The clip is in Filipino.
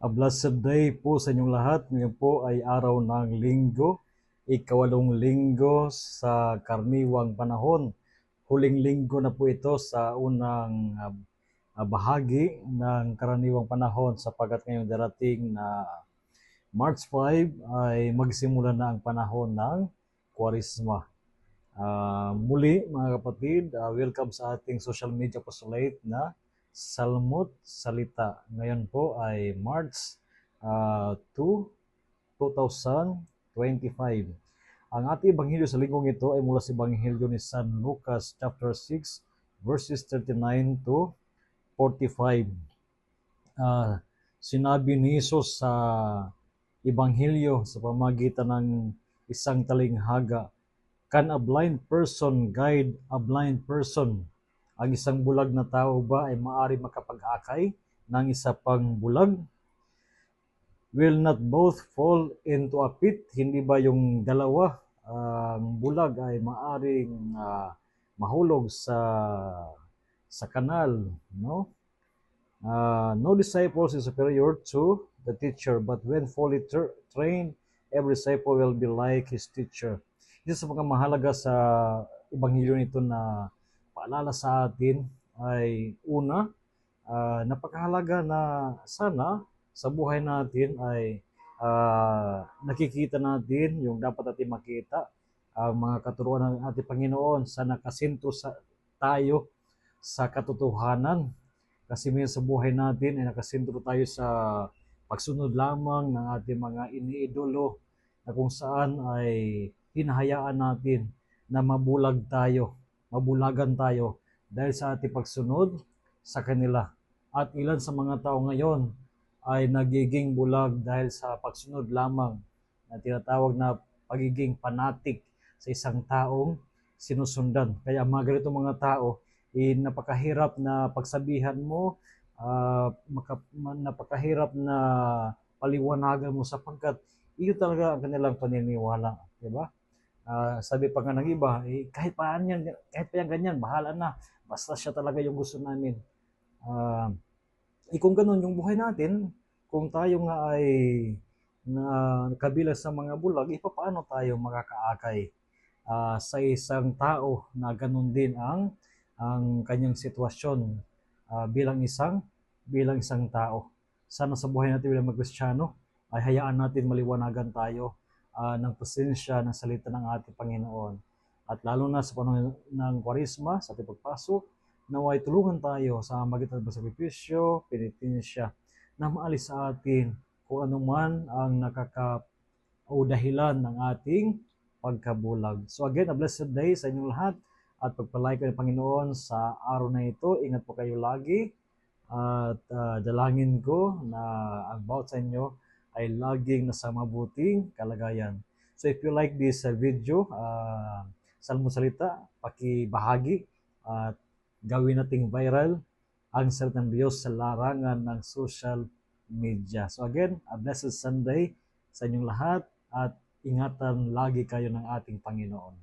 A blessed day po sa inyong lahat. Ngayon po ay araw ng linggo, ikawalong linggo sa karniwang panahon. Huling linggo na po ito sa unang bahagi ng karaniwang panahon sapagkat ngayong darating na March 5 ay magsimula na ang panahon ng Kwaresma. Muli mga kapatid, welcome sa ating social media apostolate na Salmot Salita. Ngayon po ay March 2, 2025. Ang ating ebanghelyo sa linggong ito ay mula sa ebanghelyo ni San Lucas chapter 6 verses 39 to 45. Sinabi ni Jesus sa ebanghelyo sa pamagitan ng isang talinghaga, "Can a blind person guide a blind person?" Ang isang bulag na tao ba ay maaari makapag-akay ng isa pang bulag? Will not both fall into a pit? Hindi ba yung dalawa, ang bulag ay maaring mahulog sa kanal, no? No disciple is superior to the teacher, but when fully trained, every disciple will be like his teacher. Isa sa mga mahalaga sa ebanghelyo nito na paalala sa atin ay una, napakahalaga na sana sa buhay natin ay nakikita natin yung dapat natin makita, ang mga katuruan ng ating Panginoon sa nakasinto tayo sa katotohanan. Kasi minsan sa buhay natin ay nakasentro tayo sa pagsunod lamang ng ating mga iniidolo na kung saan ay hinahayaan natin na mabulagan tayo dahil sa ating pagsunod sa kanila. At ilan sa mga tao ngayon ay nagiging bulag dahil sa pagsunod lamang na tinatawag na pagiging fanatic sa isang taong sinusundan. Kaya mga ganitong mga tao, napakahirap na pagsabihan mo, napakahirap na paliwanagan mo sapagkat iyon talaga ang kanilang paniniwala, di ba? Sabi pa nga ng iba, kahit pa yan ganyan, bahala na, basta siya talaga yung gusto namin. Kung ganun yung buhay natin, kung tayo nga ay kabilang sa mga bulag, paano tayo makakaakay sa isang tao na ganun din ang kanyang sitwasyon bilang isang tao. Sana sa buhay natin bilang mag-Kristiyano ay hayaan natin maliwanagan tayo ng presensya ng salita ng ating Panginoon. At lalo na sa panahon ng Kwaresma, sa ating pagpasok, naway tulungan tayo sa magitan ng sakripisyo, penitensya, na maalis sa atin kung anuman ang dahilan ng ating pagkabulag. So again, a blessed day sa inyong lahat at pagpalay kayo ng Panginoon sa araw na ito. Ingat po kayo lagi at dalangin ko na ang bawat sa inyo ay laging nasa mabuting kalagayan. So if you like this video, Salmo Salita, pakibahagi at gawin nating viral ang salita ng Diyos sa larangan ng social media. So again, a blessed Sunday sa inyong lahat at ingatan lagi kayo ng ating Panginoon.